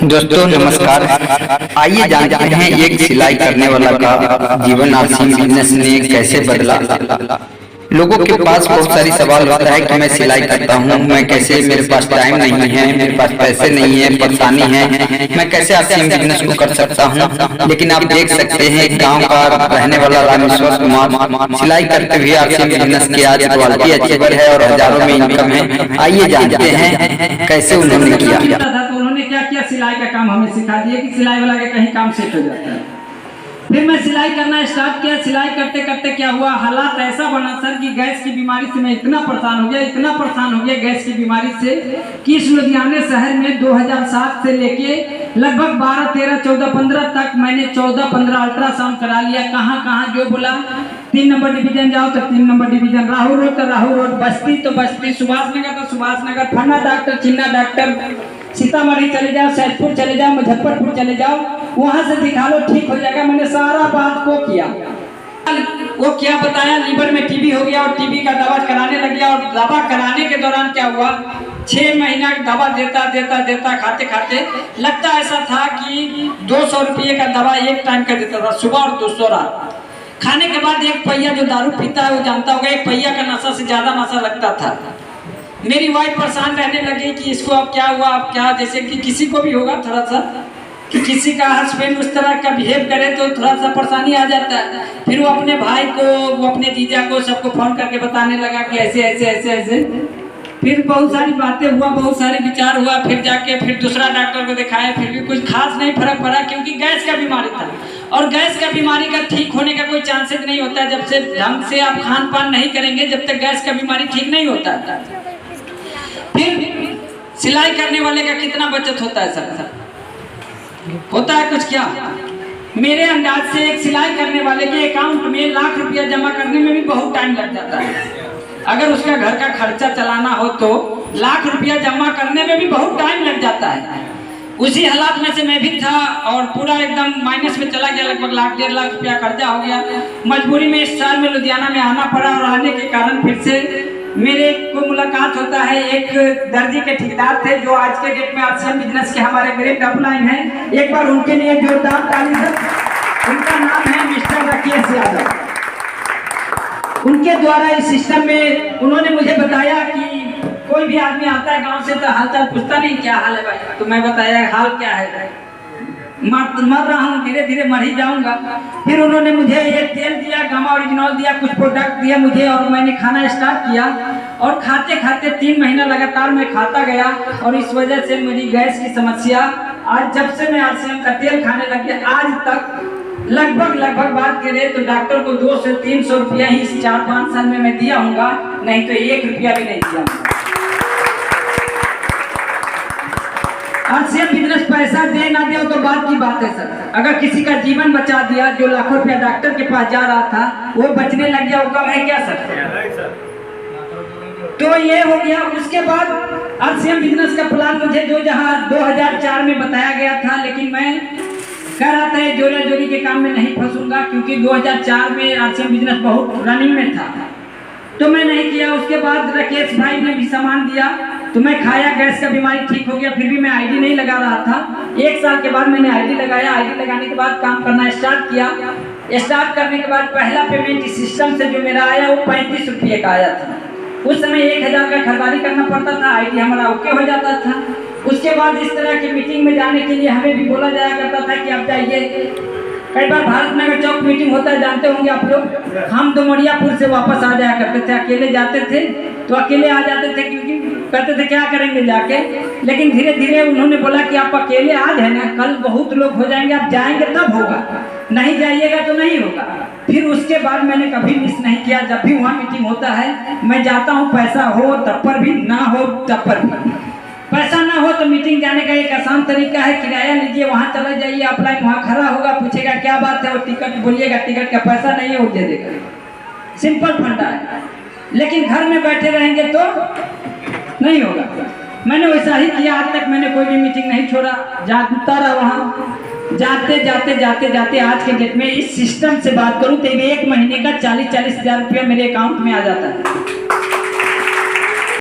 दोस्तों नमस्कार। आइए जानते हैं एक सिलाई करने वाला का जीवन आरसीएम बिजनेस ने कैसे बदला। लोगों के पास बहुत सारी सवाल होता है कि मैं सिलाई करता हूँ, मैं कैसे, मेरे पास टाइम नहीं है, मेरे पास पैसे नहीं है, परेशानी है, मैं कैसे आरसीएम बिजनेस को कर सकता हूँ। लेकिन आप देख सकते हैं गांव का रहने वाला रामेश्वर कुमार सिलाई करते हुए आरसीएम बिजनेस की आज क्वालिटी अच्छी है और हजारों में इनकम है। आइए जानते हैं कैसे उन्होंने किया। उन्होंने क्या किया, सिलाई का काम हमें सिखा दिया कि सिलाई वाला के कहीं काम सेट हो जाता है। फिर मैं सिलाई करना स्टार्ट किया। सिलाई करते करते क्या हुआ, हालात ऐसा बना सर कि गैस की बीमारी से मैं इतना परेशान हो गया गैस की बीमारी से कि इस लुधियाना शहर में 2007 से लेके लगभग 12, 13, 14, 15 तक मैंने 14-15 अल्ट्रासाउंड करा लिया। कहाँ जो बोला 3 नंबर डिवीजन जाओ तो 3 नंबर डिवीजन, राहुल रोड तो राहुल रोड, बस्ती तो बस्ती, सुभाष नगर तो सुभाष नगर, फन्ना डॉक्टर, चिन्ना डॉक्टर, सीतामढ़ी चले जाओ, सैदपुर चले जाओ, मुजफ्फरपुर चले जाओ, वहां से दिखा लो ठीक हो जाएगा। मैंने सारा बात को किया। वो क्या बताया, लीवर में टीबी हो गया और टीबी का दवा कराने लग गया। और दवा कराने के दौरान क्या हुआ, 6 महीना दवा देता खाते खाते लगता ऐसा था कि 200 रुपये का दवा एक टाइम का देता था, सुबह और 200 रात। खाने के बाद एक पहिया जो दारू पीता है वो जानता होगा, एक पहिया का नशा से ज्यादा नशा लगता था। मेरी वाइफ परेशान रहने लगी कि इसको अब क्या हुआ, अब क्या, जैसे कि किसी को भी होगा थोड़ा सा कि किसी का हस्बैंड उस तरह का बिहेव करे तो थोड़ा सा परेशानी आ जाता है। फिर वो अपने भाई को, वो अपने जीजा को, सबको फोन करके बताने लगा कि ऐसे ऐसे ऐसे ऐसे। फिर बहुत सारी बातें हुआ, बहुत सारे विचार हुआ। फिर जाके फिर दूसरा डॉक्टर को दिखाया, फिर भी कुछ खास नहीं फर्क पड़ा क्योंकि गैस का बीमारी था। और गैस का बीमारी का ठीक होने का कोई चांसेस नहीं होता जब से ढंग से आप खान पान नहीं करेंगे, जब तक गैस का बीमारी ठीक नहीं होता। फिर सिलाई करने वाले का कितना बचत होता है सर? होता है कुछ क्या? मेरे अंदाज से एक सिलाई करने वाले के अकाउंट में लाख रुपया जमा करने में भी बहुत टाइम लग जाता है। अगर उसका घर का खर्चा चलाना हो तो लाख रुपया जमा करने में भी बहुत टाइम लग जाता है। उसी हालात में से मैं भी था और पूरा एकदम माइनस में चला गया, लगभग लाख 1.5 लाख रुपया कर्जा हो गया। मजबूरी में इस साल में लुधियाना में आना पड़ा और आने के कारण फिर से मेरे को मुलाकात होता है। एक दर्जी के ठेकेदार थे जो आज के डेट में आरसीएम बिजनेस के हमारे ग्रेट अपलाइन हैं। एक बार उनके लिए जोरदार ताली सर। उनका नाम है मिस्टर राकेश यादव। उनके द्वारा इस सिस्टम में उन्होंने मुझे बताया कि कोई भी आदमी आता है गांव से तो हालचाल पूछता नहीं, क्या हाल है भाई? तो मैं बताया हाल क्या है, मर रहा हूँ, धीरे धीरे मर ही जाऊंगा। फिर उन्होंने मुझे ये तेल दिया, गामा ओरिजिनल दिया, कुछ प्रोडक्ट दिया मुझे और मैंने खाना स्टार्ट किया। और खाते खाते 3 महीना लगातार मैं खाता गया और इस वजह से मेरी गैस की समस्या आज, जब से मैं आरसीएम का तेल खाने लग गया, आज तक लगभग बात करें तो डॉक्टर को 200 से 300 रुपया ही इस 4-5 साल में मैं दिया हूँगा, नहीं तो 1 रुपया भी नहीं दिया। आरसीएम बिजनेस पैसा दे ना दे तो बात की बात है सर। अगर किसी का जीवन बचा दिया, जो लाखों रुपया डॉक्टर के पास जा रहा था वो बचने लग गया, वो कम है क्या सर? तो ये हो गया। उसके बाद आरसीएम बिजनेस का प्लान मुझे जो जहाँ 2004 में बताया गया था, लेकिन मैं कह रहा था जोरा जोरी के काम में नहीं फंसूंगा क्योंकि 2004 में आरसीएम बिजनेस बहुत रनिंग में था, तो मैं नहीं किया। उसके बाद राकेश भाई ने भी सामान दिया तो मैं खाया, गैस का बीमारी ठीक हो गया। फिर भी मैं आईडी नहीं लगा रहा था। 1 साल के बाद मैंने आईडी लगाया। आईडी लगाने के बाद काम करना स्टार्ट किया। स्टार्ट करने के बाद पहला पेमेंट इस सिस्टम से जो मेरा आया वो 35 रुपये का आया था। उस समय 1000 का खरीदारी करना पड़ता था, आईडी हमारा ओके हो जाता था। उसके बाद इस तरह की मीटिंग में जाने के लिए हमें भी बोला जाया करता था कि आप जाइए। कई बार भारत नगर चौक मीटिंग होता है, जानते होंगे आप लोग। हम डुमरियापुर से वापस आ जाया करते थे, अकेले जाते थे तो अकेले आ जाते थे क्योंकि कहते थे क्या करेंगे जाके। लेकिन धीरे धीरे उन्होंने बोला कि आप अकेले आज है ना, कल बहुत लोग हो जाएंगे, आप जाएंगे तब होगा, नहीं जाइएगा तो नहीं होगा। फिर उसके बाद मैंने कभी मिस नहीं किया। जब भी वहाँ मीटिंग होता है मैं जाता हूँ, पैसा हो तब पर भी, ना हो तब पर भी। पैसा ना हो तो मीटिंग जाने का एक आसान तरीका है, किराया लीजिए, वहाँ चला जाइए, अपलाइन वहाँ खड़ा होगा, पूछेगा क्या बात है, वो टिकट बोलिएगा, टिकट का पैसा नहीं है वो दे देगा। सिंपल फंडा है। लेकिन घर में बैठे रहेंगे तो नहीं होगा। मैंने वैसा ही किया, आज तक मैंने कोई भी मीटिंग नहीं छोड़ा, जाता रहा वहाँ। जाते आज के डेट में इस सिस्टम से बात करूँ तो 1 महीने का 40-40 हज़ार रुपया मेरे अकाउंट में आ जाता है।